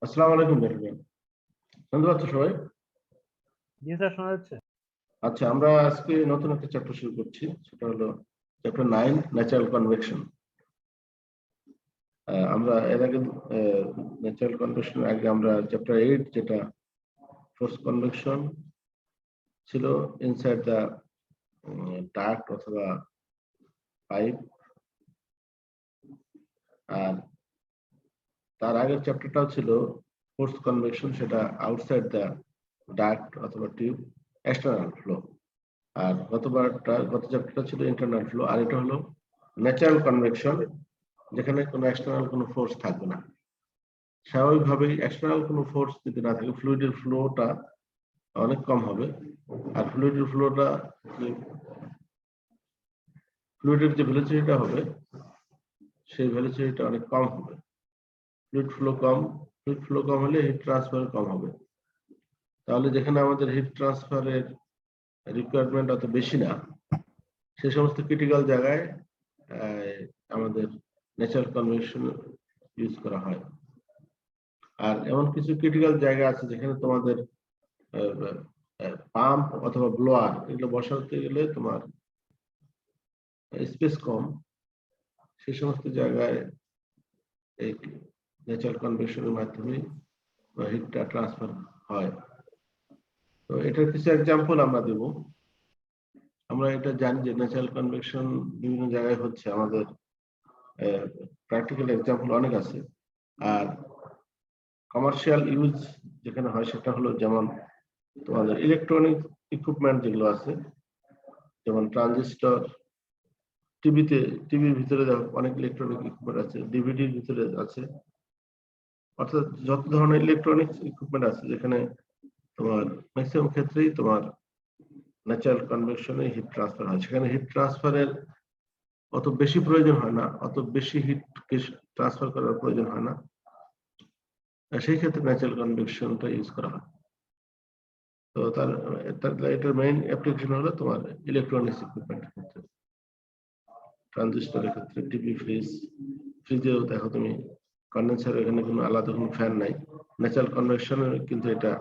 আসসালামু আলাইকুম জাহিদ। শুনতে পাচ্ছ সবাই? জি স্যার, শোনা যাচ্ছে। আচ্ছা, আমরা আজকে নতুন একটা চ্যাপ্টার শুরু করছি, সেটা হলো চ্যাপ্টার 9, ন্যাচারাল কনভেকশন। আমরা এর আগে ন্যাচারাল কনভেকশন আগে আমরা চ্যাপ্টার 8 যেটা ফোর্স কনভেকশন ছিল ইনসাইড দ্য ডাক্ট অথবা পাইপ, আর তার আগের চ্যাপ্টারটাও ছিল ফোর্স কনভেকশন, সেটা আউটসাইড দ্য ডাক্ট অথবা টিউব, এক্সটার্নাল ফ্লো। আর গত চ্যাপ্টারটা ছিল ইন্টারনাল ফ্লো, আর এটা হলো ন্যাচারাল কনভেকশন, যেখানে কোনো এক্সটার্নাল কোনো ফোর্স থাকবে না। স্বাভাবিকভাবেই এক্সটার্নাল কোনো ফোর্স যদি না থাকে, ফ্লুইডের ফ্লোটা অনেক কম হবে। আর ফ্লুইডের যে ভেলোসিটিটা হবে, সেই ভেলোসিটিটা অনেক কম হবে। ফ্লুইড ফ্লো কম হলে হিট ট্রান্সফার কম হবে। তাহলে যেখানে আমাদের হিট ট্রান্সফারের রিকোয়ারমেন্ট অত বেশি না, সেই সমস্ত ক্রিটিক্যাল জায়গায় আমাদের ন্যাচারাল কনভেকশন ইউজ করা হয়। আর এমন কিছু ক্রিটিক্যাল জায়গা আছে যেখানে তোমাদের পাম্প অথবা ব্লোয়ার এগুলো বসাতে গেলে তোমার স্পেস কম, সেই সমস্ত জায়গায় এই ন্যাচারাল কনভেকশনের মাধ্যমে হিটটা ট্রান্সফার হয়। তো এটার কিছু এক্সাম্পল আমরা দেব। আমরা এটা জানি যে ন্যাচারাল কনভেকশন বিভিন্ন জায়গায় হচ্ছে, আমাদের প্র্যাকটিক্যাল এক্সাম্পল অনেক আছে। আর কমার্শিয়াল ইউজ যেখানে হয় সেটা হলো যেমন তোমাদের ইলেকট্রনিক ইকুইপমেন্ট যেগুলো আছে, যেমন ট্রানজিস্টর, টিভির ভিতরে অনেক ইলেকট্রনিক ইকুইপমেন্ট আছে, ডিভিডির ভিতরে আছে, অর্থাৎ যত ধরনের ইলেকট্রনিক ইকুইপমেন্ট আছে যেখানে তোমার ম্যাক্সিমাম ক্ষেত্রেই তোমার ন্যাচারাল কনভেকশনে হিট ট্রান্সফার হয়। সেখানে হিট ট্রান্সফারের অত বেশি প্রয়োজন হয় না, অত বেশি হিট ট্রান্সফার করার প্রয়োজন হয় না, সেই ক্ষেত্রে ন্যাচারাল কনভেকশনটা ইউজ করা হয়। তো এটার মেইন অ্যাপ্লিকেশন হলো তোমার ইলেকট্রনিক্স ইকুইপমেন্টের ক্ষেত্রে, ট্রানজিস্টরের ক্ষেত্রে, টিভি, ফ্রিজেও দেখো তুমি কন্ডেন্সার, এখানে কোনো আলাদা কোনো ফ্যান নাই, ন্যাচারাল কনভেকশনে কিন্তু এটা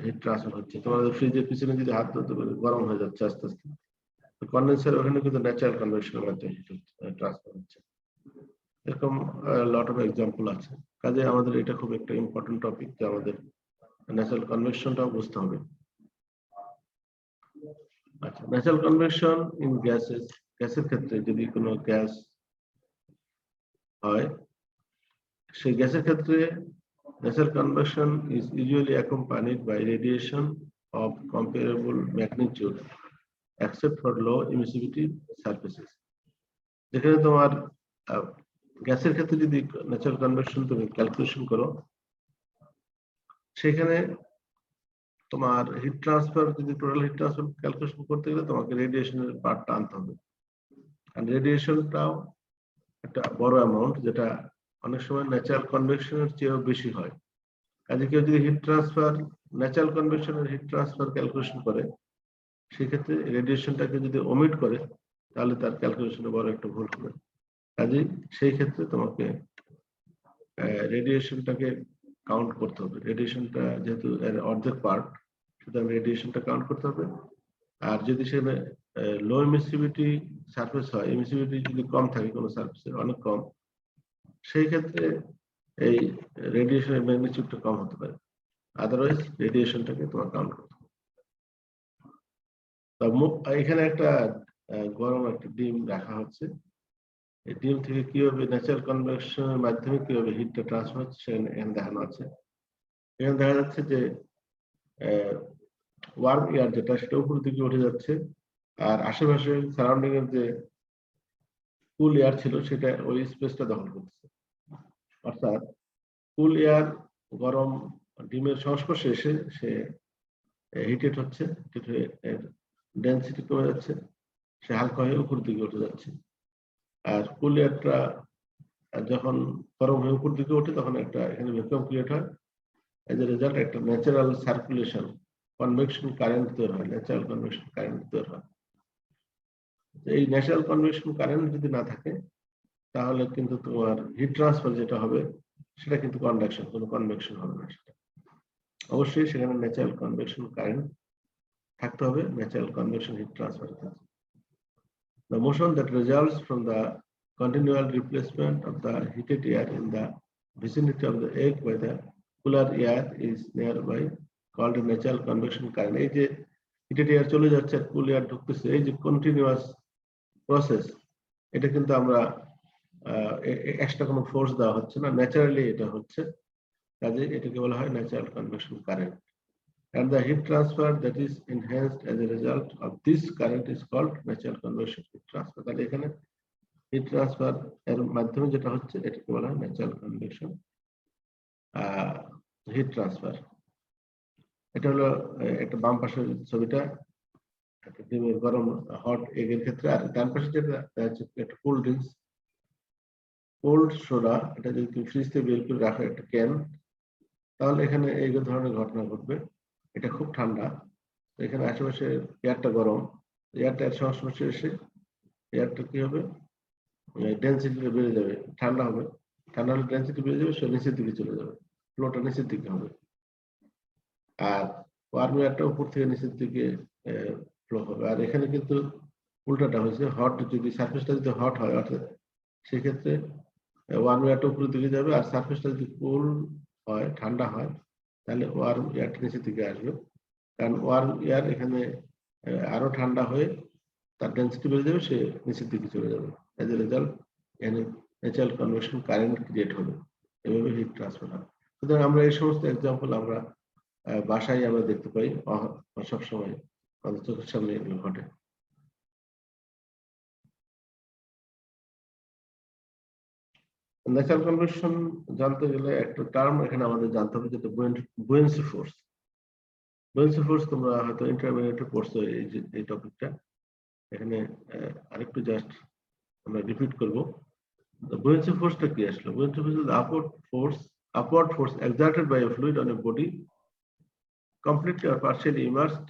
হিট ট্রান্সফার হচ্ছে। তোমাদের ফ্রিজের পিছনে যদি হাত ধরতে পারে, গরম হয়ে যাচ্ছে আস্তে আস্তে, কন্ডেন্সার ওখানে কিন্তু ন্যাচারাল কনভেকশনের মাধ্যমে হিট ট্রান্সফার হচ্ছে। এরকম লট অফ এক্সাম্পল আছে। কাজে আমাদের এটা খুব একটা ইম্পর্টেন্ট টপিক, যে আমাদের ন্যাচারাল কনভেকশনটাও বুঝতে হবে। আচ্ছা, ন্যাচারাল কনভেকশন ইন গ্যাসের ক্ষেত্রে যদি কোনো গ্যাস হয়, সেই গ্যাসের ক্ষেত্রে natural convection is usually accompanied by radiation of comparable magnitude except for low emissivity surfaces. যেখানে তোমার গ্যাসের ক্ষেত্রে যদি ন্যাচারাল কনভেকশন তুমি ক্যালকুলেশন করো, সেখানে তোমার হিট ট্রান্সফার, যদি টোটাল হিট ট্রান্সফার ক্যালকুলেশন করতে গেলে তোমাকে রেডিয়েশনের পার্টটা আনতে হবে। আর রেডিয়েশনটাও একটা বড় অ্যামাউন্ট, যেটা অনেক সময় ন্যাচারাল কনভেকশনের চেয়েও বেশি হয়। কাজে কেউ যদি ন্যাচারাল কনভেকশনের হিট ট্রান্সফার ক্যালকুলেশন করে, সেক্ষেত্রে রেডিয়েশনটাকে যদি ওমিট করে, তাহলে তার ক্যালকুলেশনে বড় একটা ভুল হবে। কাজে সেই ক্ষেত্রে তোমাকে রেডিয়েশনটাকে কাউন্ট করতে হবে। রেডিয়েশনটা যেহেতু এর অর্ধেক পার্ট, সুতরাং রেডিয়েশনটা কাউন্ট করতে হবে। আর যদি সেখানে লো এমিসিভিটি সারফেস হয়, এমিসিভিটি যদি কম থাকে কোনো সারফেসের, অনেক কম, সেই ক্ষেত্রে এই রেডিয়েশনের ম্যাগনিটিউডটা কম হতে পারে। আদারওয়াইজ রেডিয়েশনটাকে তোমার কাউন্ট করতে হবে। এখানে একটা গরম একটা ডিম রাখা হচ্ছে। এই ডিম থেকে কিভাবে ন্যাচারাল কনভেকশনের মাধ্যমে কিভাবে হিটটা ট্রান্সফার হচ্ছে এখানে দেখানো আছে। এখানে দেখা যাচ্ছে যে ওয়ার্ম এয়ার যেটা, সেটা উপর দিকে উঠে যাচ্ছে, আর আশেপাশে সারাউন্ডিং এর যে কুল এয়ার ছিল, সেটা ওই স্পেসটা দখল করতেছে। অর্থাৎ কুল এয়ার গরম ডিমের সংস্পর্শে এসে সে হিটেড হচ্ছে, এর ডেন্সিটি কমে যাচ্ছে, সে হালকা হয়ে উপর দিকে উঠে যাচ্ছে। আর কুল এয়ারটা যখন গরম হয়ে উপর দিকে ওঠে, তখন একটা এখানে ভ্যাকুয়াম ক্রিয়েট হয়। এজ এ রেজাল্ট একটা ন্যাচারাল সার্কুলেশন, কনভেকশন কারেন্ট তৈরি হয়, ন্যাচারাল কনভেকশন কারেন্ট তৈরি হয়। এই ন্যাচারাল কনভেকশন কারেন্ট যদি না থাকে, তাহলে কিন্তু তোমার হিট ট্রান্সফার যেটা হবে, সেটা কিন্তু কনডাকশন, কোনো কনভেকশন হবে না। সেটা অবশ্যই সেখানে ন্যাচারাল কনভেকশন কারেন্ট থাকতে হবে ন্যাচারাল কনভেকশন হিট ট্রান্সফার ক্ষেত্রে। The motion that results from the continual replacement of the heated air in the vicinity of the egg by the cooler air is nearby called a natural convection current. এই যে heated air চলে যাচ্ছে আর cool air ঢুকতেছে, এই যে continuous process, এটা কিন্তু আমরা এক্সট্রা কোনো ফোর্স দেওয়া হচ্ছে না, ন্যাচারালি এটা হচ্ছে, কাজে এটাকে বলা হয় natural convection current. And the heat transfer that is enhanced as a result of this current is called natural convection heat transfer. তাহলে এখানে হিট ট্রান্সফার এর মাধ্যমে যেটা হচ্ছে এটাকে বলা হয় ন্যাচারাল কনভেকশন হিট ট্রান্সফার। এটা হলো একটা বাম পাশের ছবিটা, একটা ডিমের গরম হট এগের ক্ষেত্রে, আর ডান পাশে যেটা হচ্ছে একটা কোল্ড ড্রিঙ্কস, কোল্ড সোডা, এটা যদি তুমি ফ্রিজ থেকে বের করে রাখো একটা ক্যান, তাহলে এখানে এই ধরনের ঘটনা ঘটবে। এটা খুব ঠান্ডা, এখানে আশেপাশে এয়ারটা গরম, এয়ারটা এর সংস্পর্শে এসে এয়ারটা কি হবে, ডেনসিটিটা বেড়ে যাবে, ঠান্ডা হবে, ঠান্ডা হলে ডেনসিটি বেড়ে যাবে, সে নিচের দিকে চলে যাবে, ফ্লোটা নিচের দিকে হবে। আর ওয়ার্ম এয়ারটা উপর থেকে নিচের দিকে ফ্লো হবে। আর এখানে কিন্তু উল্টাটা হয়েছে, হট যদি সারফেসটা যদি হট হয় অর্থাৎ সেক্ষেত্রে ওয়ার্ম এয়ারটা উপরের দিকে যাবে, আর সারফেসটা যদি কুল হয়, ঠান্ডা হয়, তাহলে ওয়ার্ম এয়ারটা নিচের দিকে আসবে। কারণ ওয়ার্ম এয়ার এখানে আরো ঠান্ডা হয়ে তার ডেন্সিটি বেড়ে যাবে, সে নিচের দিকে চলে যাবে। এজ এ রেজাল্ট এখানে ন্যাচারাল কনভেকশন কারেন্ট ক্রিয়েট হবে, এভাবে হিট ট্রান্সফার হয়। সুতরাং আমরা এই সমস্ত এক্সাম্পল আমরা বাসায় আমরা দেখতে পাই, সবসময় আমাদের চোখের সামনে এগুলো ঘটে। ন্যাচারাল কনভেকশন জানতে গেলে একটা টার্ম এখানে আমাদের জানতে হবে, যেটা বুয়েন্সি ফোর্স। বুয়েন্সি ফোর্স তোমরা হয়তো ইন্টারমিডিয়েটে পড়ছো এই টপিকটা, এখানে আরেকটু জাস্ট আমরা রিপিট করব। বুয়েন্সি ফোর্সটা কি আসলে? Buoyancy force is upward force exerted by a fluid on a body completely or partially immersed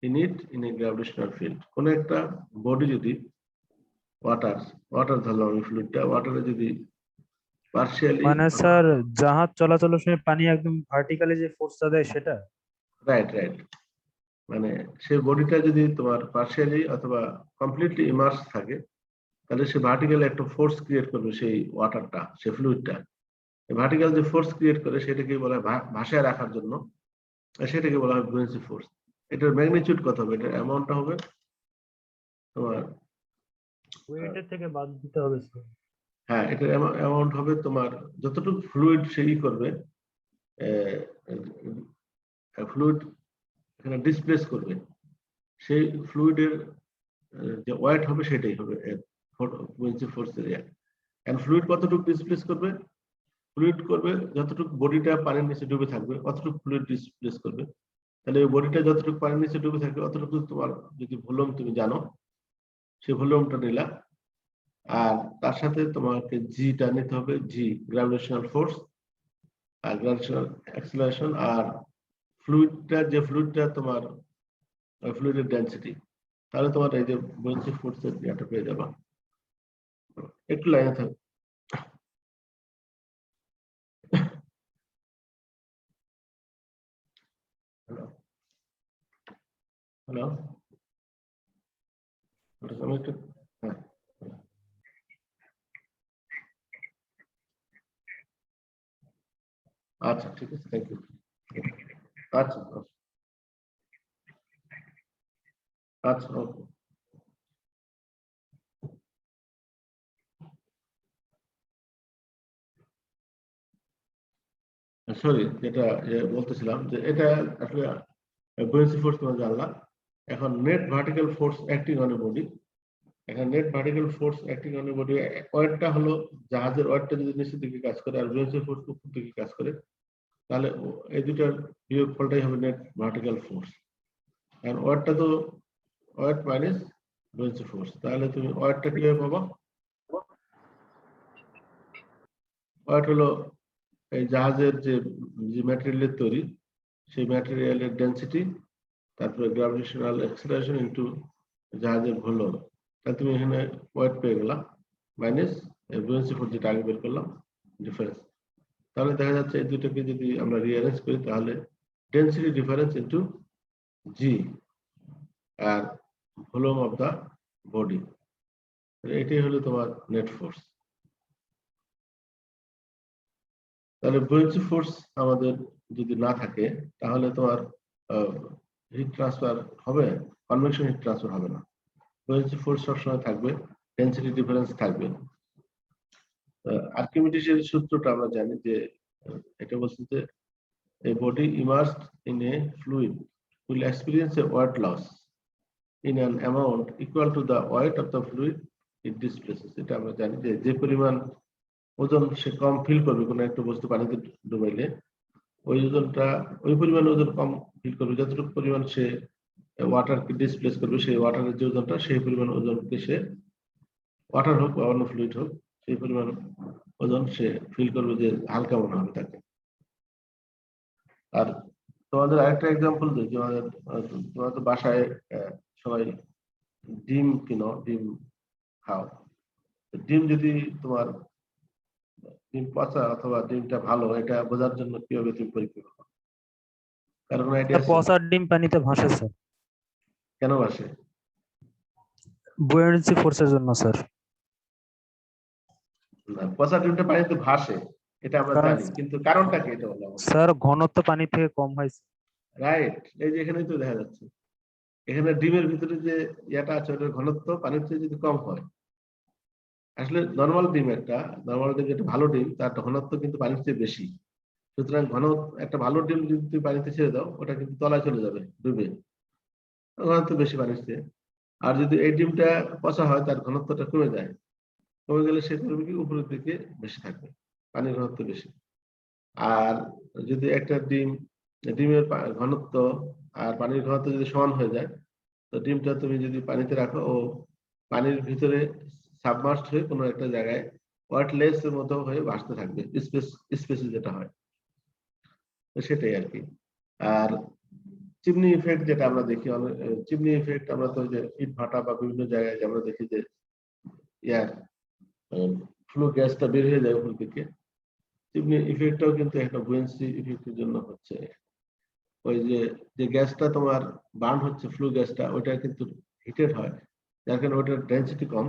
in it in a gravitational field. কোন একটা বডি যদি ওয়াটার ধরলাম, আমি ফ্লুইডটা ওয়াটারে যদি পার্শিয়ালি, মানে স্যার জাহাজ চলাচলের সময় পানি একদম ভার্টিক্যালি যে ফোর্সটা দেয় সেটা? রাইট, মানে সেই বডিটা যদি তোমার পার্শিয়ালি অথবা কমপ্লিটলি ইমার্স থাকে, তাহলে সে ভার্টিক্যাল একটা ফোর্স ক্রিয়েট করবে, সেই ওয়াটারটা, সেই ফ্লুইডটা ভার্টিক্যাল যে ফোর্স ক্রিয়েট করে সেটাকে বলা হয় ভাসায় রাখার জন্য, সেটাকে বলা হয় বুয়েন্সি ফোর্স। এটার ম্যাগনিটিউড কত হবে? এটার অ্যামাউন্টটা হবে তোমার ওয়েটের থেকে বাদ দিতে হবে স্যার। হ্যাঁ, এটার অ্যামাউন্ট হবে তোমার যতটুকু ফ্লুইড সেই করবে, ফ্লুইড এখানে ডিসপ্লেস করবে, সেই ফ্লুইডের যে ওয়েট হবে সেটাই হবে বুয়েন্সি ফোর্স এরিয়া। এন্ড ফ্লুইড কতটুকু ডিসপ্লেস করবে? ফ্লুইড করবে যতটুকু বডিটা পানির নিচে ডুবে থাকবে অতটুকু ফ্লুইড ডিসপ্লেস করবে। তাহলে ওই বডিটা যতটুকু পানির নিচে ডুবে থাকবে অতটুকু তোমার যদি ভলিউম তুমি জানো, সেই ভলিউমটা নিলা, আর তার সাথে তোমাকে জিটা নিতে হবে, জি গ্র্যাভিটেশনাল ফোর্স আর গ্র্যাভিটেশনাল অ্যাক্সিলারেশন, আর ফ্লুইডটা তোমার ফ্লুইডের ডেনসিটি। তাহলে তোমার এই যে বুয়েন্সি ফোর্সের ইয়াটা পেয়ে যাবা। একটু লাইনে থাকবে। হ্যালো, আমি একটু, হ্যাঁ আচ্ছা ঠিক আছে, থ্যাংক ইউ। আচ্ছা আচ্ছা, ওকে। সরি, যেটা বলতেছিলাম যে এটা আসলে বুয়েন্সি ফোর্স তোমরা জানলা। এখন net vertical force acting on a body, এখানে net vertical force acting on a body, ওয়েটটা হলো জাহাজের ওয়েটটা যদি নিচের দিকে কাজ করে আর বুয়েন্সি ফোর্স উপর দিকে কাজ করে, তাহলে এই দুটার বিয়োগফলটাই হবে নেট ভার্টিক্যাল ফোর্স। কারণ ওয়েটটা তো ওয়েট মাইনাস বুয়েন্সি ফোর্স, তাহলে তুমি ওয়েটটা কিভাবে পাবা? ওয়েট হলো এই জাহাজের যে ম্যাটেরিয়ালের তৈরি, সেই ম্যাটেরিয়ালের ডেনসিটি, তারপরে গ্র্যাভিটেশনাল অ্যাক্সিলারেশন ইনটু জাহাজের ভলিউম। তাহলে তুমি এখানে ওয়েট পেয়ে গেলা মাইনাস বুয়েন্সি ফোর্স যেটা আগে বের করলাম, ডিফারেন্স। তাহলে দেখা যাচ্ছে এই দুটোকে যদি আমরা রিঅ্যারেঞ্জ করি তাহলে ডেন্সিটি ডিফারেন্স ইনটু জি আর ভলিউম অফ দা বডি, এটাই হলো তোমার নেট ফোর্স। তাহলে বুয়েন্সি ফোর্স আমাদের যদি না থাকে তাহলে তোমার হিট ট্রান্সফার হবে, কনভেকশন হিট ট্রান্সফার হবে না। বুয়েন্সি ফোর্স সবসময় থাকবে, ডেন্সিটি ডিফারেন্স থাকবে। আর্কিমিডিসের সূত্রটা আমরা জানি যে এটা বলছে যে a body immersed in a fluid will experience a weight loss in an amount equal to the weight of the fluid it displaces. এটা আমরা জানি যে যে পরিমাণ ওজন সে কম ফিল করবে কোনো একটা বস্তু পানিতে ডুবাইলে, ওই ওজনটা ওই পরিমাণ ওজন কম ফিল করবে যতটুকু পরিমাণ সে ওয়াটারকে ডিসপ্লেস করবে, সেই ওয়াটারের যে ওজনটা সেই পরিমাণ ওজনকে সে, ওয়াটার হোক বা অন্য ফ্লুইড হোক, সেই পরিমাণ ওজন সে ফিল করবে যে হালকা মনে হবে তাকে। আর তোমাদের আরেকটা এক্সাম্পল দিই, তোমাদের তো বাসায় সবাই ডিম কিনো, ডিম খাও। ডিম যদি তোমার ডিম পচা অথবা ডিমটা ভালো এটা বোঝার জন্য কিভাবে তুমি পরীক্ষা করো? কারণ আইডিয়া আছে? পচার ডিম পানিতে ভাসে স্যার, কেন ভাসে? বুয়েন্সি ফোর্সের জন্য স্যার। না, পচা ডিমটা পানিতে ভাসে এটা আমরা কারণ- জানি, কিন্তু কারণটা কি এটা বলো আমাকে। স্যার ঘনত্ব পানি থেকে কম হয়। রাইট, এই যে এখানেই তো দেখা যাচ্ছে, এখানে ডিমের ভিতরে যে ইয়াটা আছে ওটার ঘনত্ব পানির চেয়ে যদি কম হয়, আসলে নর্মাল ডিম যেটা ভালো ডিম তার ঘনত্ব কিন্তু পানির চেয়ে বেশি। সুতরাং একটা ভালো ডিম যদি তুমি পানিতে ছেড়ে দাও ওটা কিন্তু তলায় চলে যাবে ডুবে, ঘনত্ব বেশি পানির চেয়ে। আর যদি এই ডিমটা পচা হয় তার ঘনত্বটা কমে যায়, কমে গেলে সে করবে কি উপরের দিকে বেশি থাকবে, পানির ঘনত্ব বেশি। আর যদি একটা ডিমের ঘনত্ব আর পানির ঘনত্ব যদি সমান হয়ে যায়, তো ডিমটা তুমি যদি পানিতে রাখো ও পানির ভিতরে সাবমার্সড হয়ে কোনো একটা জায়গায় ওয়াটারলেস এর মতো হয়ে ভাসতে থাকবে, স্পেসে যেটা হয়, তো সেটাই আর কি। আর চিমনি ইফেক্ট যেটা আমরা দেখি, চিমনি ইফেক্ট আমরা তো যে ইট ভাটা বা বিভিন্ন জায়গায় আমরা দেখি যে ইয়ার ফ্লু গ্যাসটা বের হয়ে যায় উপর দিকে, চিমনি ইফেক্টটাও কিন্তু একটা বুয়েন্সি ইফেক্টের জন্য হচ্ছে। ওই যে গ্যাসটা তোমার বার্ন হচ্ছে, ফ্লু গ্যাসটা, ওইটা কিন্তু হিটেড হয়, যার কারণে ওইটার ডেন্সিটি কম,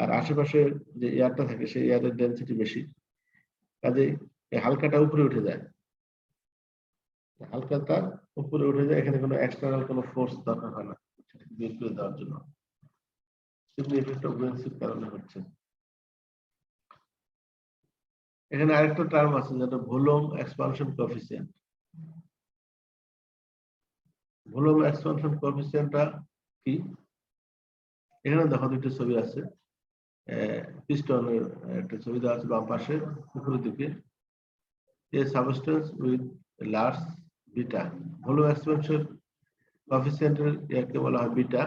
আর আশেপাশে যে এয়ারটা থাকে সেই এয়ারের ডেন্সিটি বেশি, কাজেই হালকাটা উপরে উঠে যায়, হালকাটা উপরে উঠে যায়, এখানে কোনো এক্সটার্নাল কোনো ফোর্স দরকার হয় না বের করে দেওয়ার জন্য। চিমনি ইফেক্টটা বুয়েন্সির কারণে হচ্ছে। এখানে আরেকটা টার্ম আছে যেটা volume expansion coefficient. Volume expansion কোএফিসিয়েন্টটা কি? এখানে দেখো দুটো ছবি আছে, পিস্টনের একটা ছবি দেওয়া আছে বাম পাশে উপরের দিকে, a substance with large beta, volume expansion কোএফিসিয়েন্টের ইয়াকে বলা হয় বিটা।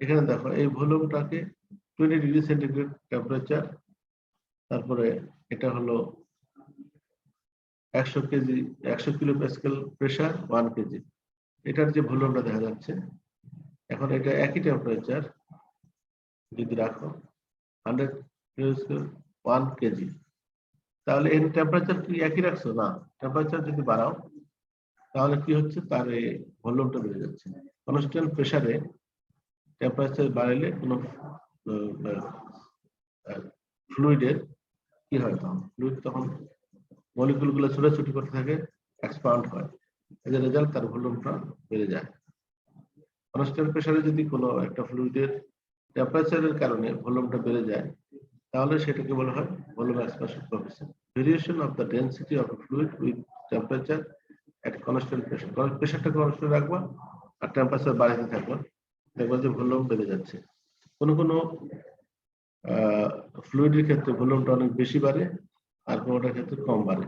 এখানে দেখো এই ভলিউমটাকে 20 ডিগ্রি সেন্টিগ্রেড টেম্পারেচার, তারপরে এটা হলো 100 KG 100 kilo Pascal pressure 1 KG, এটার যে ভলিউমটা দেখা যাচ্ছে। এখন এটা একই টেম্পারেচার যদি রাখো 100 কিলো 1 কেজি, তাহলে এর টেম্পারেচার কি একই রাখছো? না, টেম্পারেচার যদি বাড়াও তাহলে কি হচ্ছে, তার এই ভলিউমটা বেড়ে যাচ্ছে। কনস্ট্যান্ট প্রেসারে টেম্পারেচার বাড়াইলে কোনো ফ্লুইডের কি হয়, তখন মলিকুল গুলো ছোটাছুটি করতে থাকে, এক্সপান্ড হয়, এজ এ রেজাল্ট তার ভলিউমটা বেড়ে যায়। কনস্ট্যান্ট প্রেসারে যদি কোনো একটা ফ্লুইডের টেম্পারেচারের কারণে ভলিউমটা বেড়ে যায় তাহলে সেটাকে বলা হয় volume expansion coefficient, variation of the density of a fluid with temperature at constant pressure. প্রেসারটা কনস্ট্যান্ট রাখবা আর টেম্পারেচার বাড়াতে থাকবা, দেখবা যে ভলিউম বেড়ে যাচ্ছে। কোনো ফ্লুইডের ক্ষেত্রে ভলিউমটা অনেক বেশি বাড়ে আর কোনোটার ক্ষেত্রে কম বাড়ে।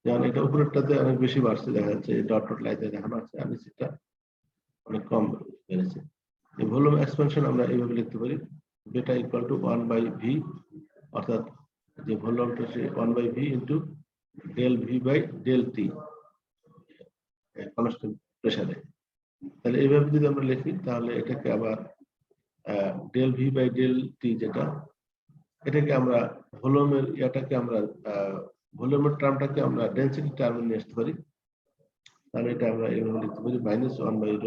যেমন এটা উপরেরটাতে অনেক বেশি বাড়ছে, দেখা যাচ্ছে ডট ডট লাইনে দেখানো আছে, আর নিচেরটা অনেক কম বেড়েছে। এই ভলিউম এক্সপানশন আমরা এইভাবে লিখতে পারি, বেটা ইকুয়াল টু 1/v, অর্থাৎ যে ভলিউমটা সে 1/v into del v by del t constant প্রেসারে। তাহলে এইভাবে যদি আমরা লিখি তাহলে এটাকে আবার del v by del t যেটা এটাকে আমরা ভলিউমের ইয়াটাকে আমরা ভলিউমের টার্মটাকে আমরা ডেনসিটি টার্মে নিয়ে আসতে পারি। তাহলে এটা আমরা এইভাবে লিখতে পারি -1/ρ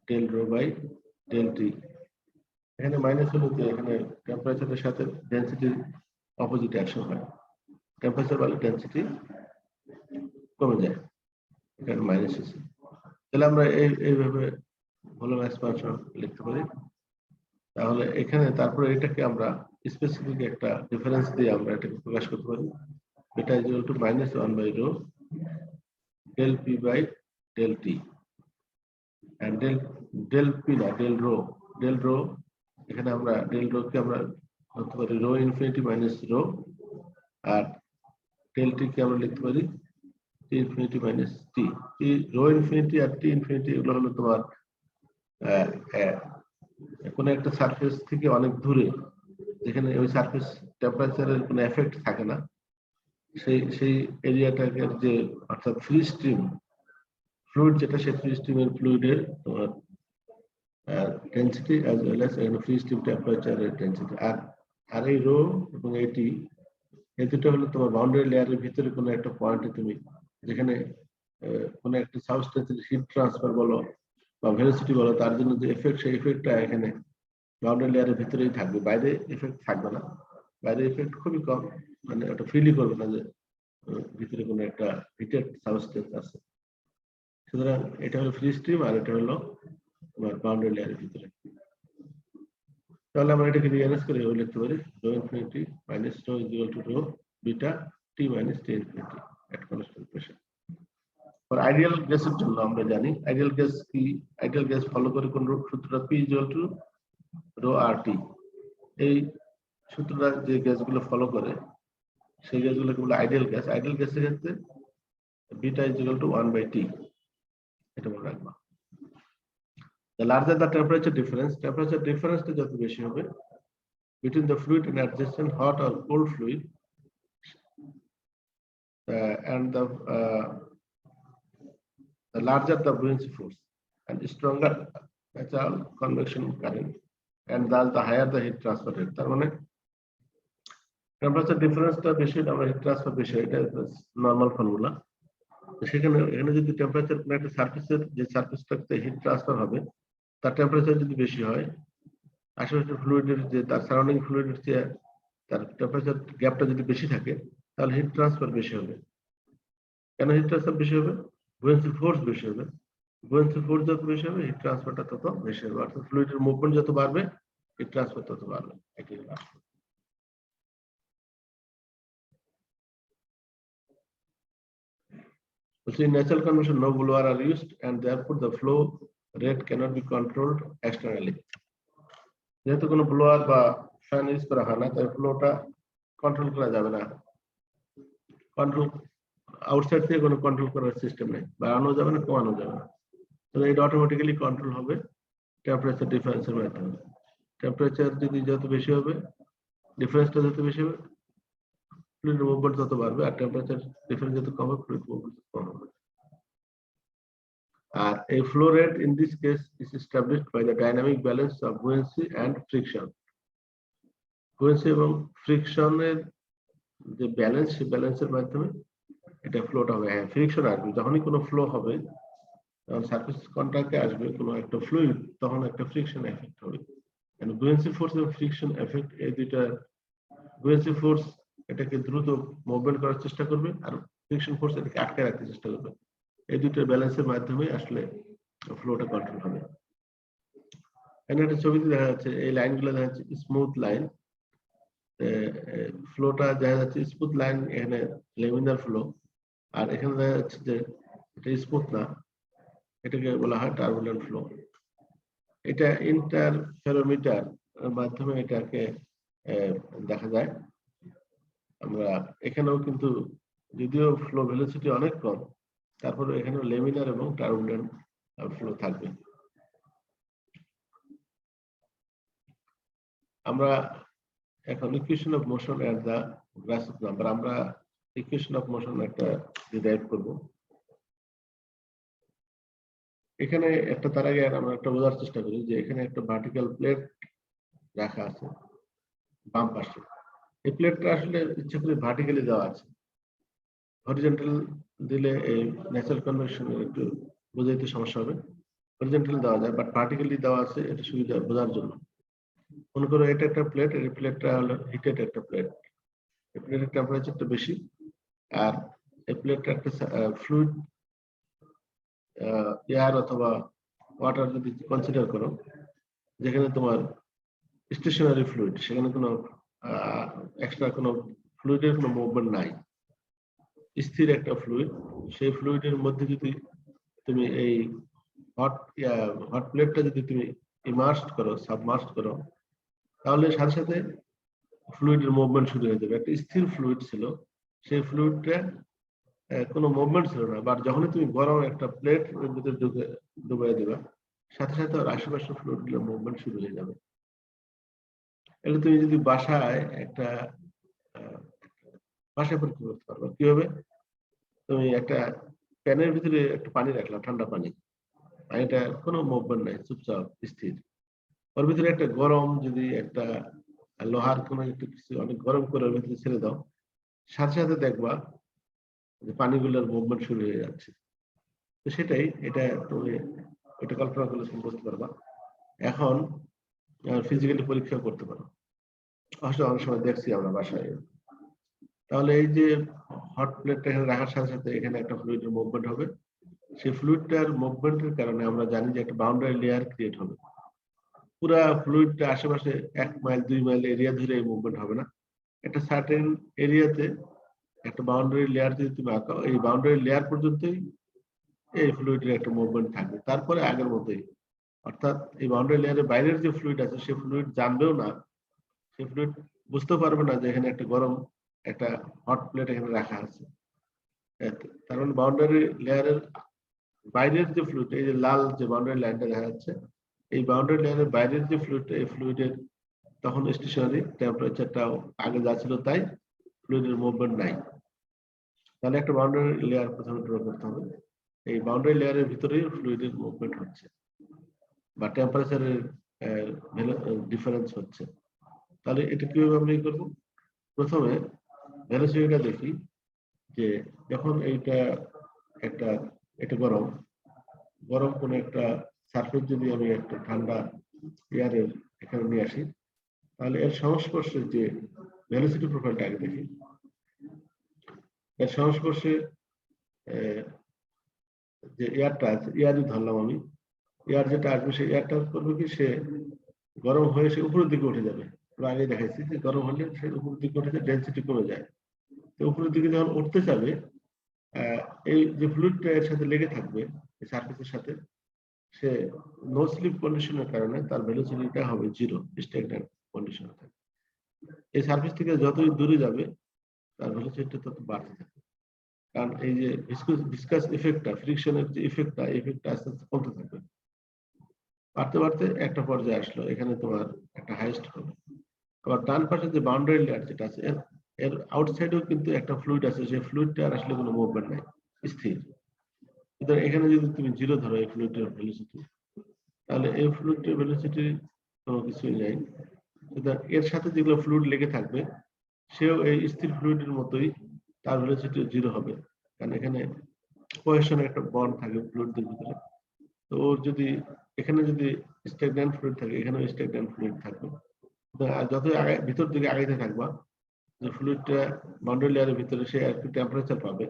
del rho by del T. এখানে মাইনাস হলো যে এখানে টেম্পারেচারের সাথে ডেনসিটির অপোজিট অ্যাকশন হয়, টেম্পারেচার বাড়লে ডেনসিটি কমে যায়, এখানে মাইনাস আছে। তাহলে আমরা এইভাবে ভলিউম এক্সপানশন লিখতে পারি। তাহলে এখানে তারপরে এটাকে আমরা স্পেসিফিক একটা ডিফারেন্স দিয়ে আমরা এটাকে প্রকাশ করতে পারি। এটা is equal to -1/ρ del p by del t and del p না del rho এখানে আমরা del rho কে আমরা লিখতে পারি rho infinity minus rho, আর del t কে আমরা লিখতে পারি t infinity minus t। rho infinity আর t infinity এগুলো হলো তোমার কোন একটা সারফেস থেকে অনেক দূরে, যেখানে ওই সারফেস টেম্পারেচারের কোনো এফেক্ট থাকে না, সেই এরিয়াটাকে যে অর্থাৎ ফ্রি স্ট্রিম ফ্লুইড যেটা, সেই ফ্রি স্ট্রিমের ফ্লুইডের তোমার density as well as free stream টেম্পারেচারের ডেনসিটি। আর এই রো এবং এটি এই দুটো হলো তোমার বাউন্ডারি লেয়ারের ভিতরে কোনো একটা পয়েন্টে তুমি যেখানে কোনো একটা সাবস্টেন্সের হিট ট্রান্সফার বলো বা ভেলোসিটি বলো, তার জন্য যে এফেক্ট, সেই এফেক্টটা এখানে বাউন্ডারি লেয়ারের ভিতরেই থাকবে, বাইরে এফেক্ট থাকবে না। বাইরে এফেক্ট খুবই কম, মানে ওটা ফিলই করবে না যে ভিতরে কোনো একটা হিটেড সাবস্টেন্স আছে। সুতরাং এটা হলো ফ্রি স্ট্রিম আর এটা হলো তোমার বাউন্ডারি লেয়ারের ভিতরে। তাহলে আমরা এটাকে রিঅ্যারেঞ্জ করে লিখতে পারি rho infinity minus rho is equal to rho beta t minus t infinity at constant pressure. For ideal গ্যাসের জন্য আমরা জানি আইডিয়াল গ্যাস কি, আইডিয়াল গ্যাস ফলো করে কোন সূত্রটা p is equal to rho RT। এই সূত্রটা যে গ্যাসগুলো ফলো করে সেই গ্যাসগুলোকে বলে আইডিয়াল গ্যাস। আইডিয়াল গ্যাসের ক্ষেত্রে beta is equal to 1/t, এটা মনে রাখবা। The larger the temperature difference টা যত বেশি হবে between the fluid and adjacent hot or cold fluid and the larger the buoyancy force and stronger natural convection current and thus the higher the heat transfer rate। তার মানে temperature ডিফারেন্সটা বেশি হলে আমরা হিট ট্রান্সফার বেশি হয়, এটা normal formula. সেখানে এখানে যদি টেম্পারেচার কোনো একটা সারফেসের যে সারফেসটাতে হিট ট্রান্সফার হবে তার টেম্পারেচার যদি বেশি হয়, আশেপাশে ফ্লুইডের যে তার সারাউন্ডিং ফ্লুইডের চেয়ে তার টেম্পারেচার গ্যাপটা যদি বেশি থাকে, তাহলে হিট ট্রান্সফার বেশি হবে। কেন হিট ট্রান্সফার বেশি হবে? বুয়েন্সি ফোর্স বেশি হবে। বুয়েন্সি ফোর্স যত বেশি হবে হিট ট্রান্সফারটা তত বেশি হবে, অর্থাৎ ফ্লুইডের মুভমেন্ট যত বাড়বে হিট ট্রান্সফার তত বাড়বে। এটি হলো আসল। In natural convection, no blower are used and therefore the flow rate cannot be controlled externally. যেহেতু কোনো ব্লোয়ার বা ফ্যান ইউজ করা হয় না, তাই ফ্লোটা কন্ট্রোল করা যাবে না। কন্ট্রোল আউটসাইড থেকে কোনো কন্ট্রোল করার সিস্টেম নেই, বাড়ানো যাবে না, কমানো যাবে না। তো এটা অটোমেটিক্যালি কন্ট্রোল হবে টেম্পারেচার ডিফারেন্সের মাধ্যমে। টেম্পারেচার যদি যত বেশি হবে, ডিফারেন্সটা যত বেশি হবে, ফ্লুইড মুভমেন্ট তত বাড়বে, আর টেম্পারেচার ডিফারেন্স যত কম হবে, ফ্লুইড মুভমেন্ট কম হবে। A flow rate in this case is established by the dynamic balance of buoyancy and friction. Buoyancy এবং ফ্রিকশনের যে ব্যালেন্স, সেই ব্যালেন্সের মাধ্যমে এটা ফ্লোটা হবে। হ্যাঁ, ফ্রিকশন আসবে যখনই কোনো ফ্লো হবে, যখন সারফেস কন্ট্যাক্টে আসবে কোনো একটা ফ্লুইড, তখন একটা ফ্রিকশন এফেক্ট হবে। মানে বুয়েন্সি ফোর্স এবং ফ্রিকশন এফেক্ট, এই দুইটা, বুয়েন্সি ফোর্স এটাকে দ্রুত মুভমেন্ট করার চেষ্টা করবে আর ফ্রিকশন ফোর্স এটাকে আটকে রাখতে চেষ্টা করবে। এই দুটোর ব্যালেন্সের মাধ্যমে আসলে ফ্লোটা কন্ট্রোল হবে। এখানে একটা ছবিতে দেখা যাচ্ছে, এই লাইনগুলো দেখা যাচ্ছে স্মুথ লাইন, ফ্লোটা দেখা যাচ্ছে স্মুথ লাইন, এখানে লেমিনার ফ্লো। আর এখানে দেখা যাচ্ছে যে এটা স্মুথ না, এটাকে বলা হয় টার্বুলেন্ট ফ্লো। এটা ইন্টারফেরোমিটার মাধ্যমে এটাকে দেখা যায়। আমরা এখানেও কিন্তু যদিও ফ্লো ভেলোসিটি অনেক কম, তারপরে এখানে লেমিনার এবং টার্বুলেন্ট ফ্লো থাকবে। আমরা এখন equation of motion at the Grashof number, আমরা ইকুয়েশন অফ মোশন একটা ডিরাইভ করব। এখানে একটা, তার আগে আমরা একটা বোঝার চেষ্টা করি যে এখানে একটা ভার্টিক্যাল প্লেট রাখা আছে, বাম পাশে। এই প্লেটটা আসলে ইচ্ছে করে ভার্টিক্যালি দেওয়া আছে, হরিজন্টাল দিলে এই ন্যাচারাল কনভেকশন একটু বোঝাইতে সমস্যা হবে। হরিজন্টাল দেওয়া যায়, বাট ভার্টিক্যালি দেওয়া আছে এটা সুবিধা বোঝার জন্য। মনে করো এটা একটা প্লেট, এই প্লেটটা হলো হিটেড একটা প্লেট, এই প্লেটের টেম্পারেচারটা বেশি, আর এই প্লেটটা একটা ফ্লুইড এয়ার অথবা ওয়াটার যদি কনসিডার করো, যেখানে তোমার স্টেশনারি ফ্লুইড, সেখানে কোনো এক্সট্রা কোনো ফ্লুইডের কোনো মুভমেন্ট নাই, স্থির একটা ফ্লুইড। সেই ফ্লুইডের মধ্যে যদি তুমি এই হট প্লেটটা যদি তুমি ইমার্সড করো, সাবমার্সড করো, তাহলে সাথে সাথে ফ্লুইডের মুভমেন্ট শুরু হয়ে যাবে। একটা স্থির ফ্লুইড ছিল, সেই ফ্লুইডটা কোনো মুভমেন্ট ছিল না, বাট যখনই তুমি গরম একটা প্লেট এর ভিতরে ডুবাই দিবা, সাথে সাথে ওর আশেপাশে ফ্লুইড গুলো মুভমেন্ট শুরু হয়ে যাবে। এটা তুমি যদি বাসায় একটা বাসায় পরীক্ষা করতে পারবে কিভাবে। তুমি একটা প্যানের ভিতরে একটু পানি রাখলাম, ঠান্ডা পানি, পানিটা কোনো মুভমেন্ট নাই, চুপচাপ স্থির। ওর ভিতরে একটা গরম যদি একটা লোহার কোনো একটা কিছু অনেক গরম করে ওর ভিতরে ছেড়ে দাও, সাথে সাথে দেখবা যে পানিগুলোর মুভমেন্ট শুরু হয়ে যাচ্ছে। তো সেটাই, এটা তুমি এটা কল্পনা করলে বুঝতে পারবা। এখন ফিজিক্যালি পরীক্ষা করতে পারো, আসলে অনেক সময় দেখছি আমরা বাসায়। তাহলে এই যে হট প্লেটটা এখানে রাখার সাথে সাথে এখানে একটা ফ্লুইডের মুভমেন্ট হবে, সেই ফ্লুইডটার মুভমেন্টের কারণে আমরা জানি যে একটা বাউন্ডারি লেয়ার ক্রিয়েট হবে। পুরা ফ্লুইডটা আশেপাশে 1 মাইল 2 মাইল এরিয়া ধরে এই মুভমেন্ট হবে না, একটা সার্টেন এরিয়াতে একটা বাউন্ডারি লেয়ার যদি তুমি আঁকাও, এই বাউন্ডারি লেয়ার পর্যন্তই এই ফ্লুইডের একটা মুভমেন্ট থাকবে, তারপরে আগের মতোই। অর্থাৎ এই বাউন্ডারি লেয়ারের বাইরের যে ফ্লুইড আছে, সেই ফ্লুইড জানবেও না, সেই ফ্লুইড বুঝতে পারবে না যে এখানে একটা গরম একটা হট প্লেট এখানে রাখা আছে। তার মানে বাউন্ডারি লেয়ারের বাইরের যে ফ্লুইড, এই যে লাল যে বাউন্ডারি লাইনটা দেখা যাচ্ছে, এই বাউন্ডারি লাইনের বাইরের যে ফ্লুইডটা, এই ফ্লুইডের তখন স্টেশনারি, টেম্পারেচারটাও আগে যা ছিল তাই, ফ্লুইডের মুভমেন্ট নাই। তাহলে একটা বাউন্ডারি লেয়ার প্রথমে ড্র করতে হবে, এই বাউন্ডারি লেয়ারের ভিতরেই ফ্লুইডের মুভমেন্ট হচ্ছে বা টেম্পারেচারের ডিফারেন্স হচ্ছে। তাহলে এটা কিভাবে আমরা করবো, প্রথমে ভেলোসিটিটা দেখি যে যখন এইটা একটা গরম কোনো একটা সারফেস যদি আমি একটা ঠান্ডা এয়ারের এখানে নিয়ে আসি, তাহলে এর সংস্পর্শে যে ভেলোসিটি প্রোফাইলটা আগে দেখি। এর সংস্পর্শে যে এয়ারটা আছে, এয়ারই ধরলাম আমি, এয়ার যেটা আসবে সেই এয়ারটা করবে কি, সে গরম হয়ে সে উপরের দিকে উঠে যাবে। আগে দেখাইছি যে গরম হলে সে উপরের দিকে উঠে যায়, ডেন্সিটি কমে যায়। তো উপরের দিকে যখন উঠতে যাবে, এই যে ফ্লুইডটা এর সাথে লেগে থাকবে এই সারফেসের সাথে, সে নো স্লিপ কন্ডিশনের কারণে তার ভেলোসিটিটা হবে 0, স্ট্যাগন্যান্ট কন্ডিশনে থাকবে। এই সারফেস থেকে যতই দূরে যাবে তার ভেলোসিটিটা তত বাড়তে থাকবে, কারণ এই যে ভিসকাস ইফেক্টটা, ফ্রিকশনের যে ইফেক্টটা আস্তে আস্তে কমতে থাকবে। বাড়তে বাড়তে একটা পর্যায়ে আসলো, এখানে তোমার একটা হাইস্ট হবে। আবার ডান পাশে যে বাউন্ডারি লেয়ার যেটা আছে, এর আউটসাইডেও কিন্তু একটা ফ্লুইড আছে, সেই ফ্লুইডটার আসলে কোনো মুভমেন্ট নাই, স্থির। সুতরাং এখানে যদি তুমি 0 ধরো এই ফ্লুইডের ভেলোসিটি, তাহলে এই ফ্লুইডের ভেলোসিটি কোনো কিছুই নাই। সুতরাং এর সাথে যেগুলো ফ্লুইড লেগে থাকবে, সেও এই স্থির ফ্লুইডের মতোই তার ভেলোসিটি 0 হবে, কারণ এখানে কোহেশনের একটা বন্ড থাকে ফ্লুইডদের ভিতরে। তো ওর যদি এখানে যদি স্ট্যাগন্যান্ট ফ্লুইড থাকে, এখানেও স্ট্যাগন্যান্ট ফ্লুইড থাকবে। যতই ভিতর দিকে আগাইতে থাকবা, যে ফ্লুইডটা বাউন্ডারি লেয়ারের ভিতরে, সে একটু টেম্পারেচার পাবে,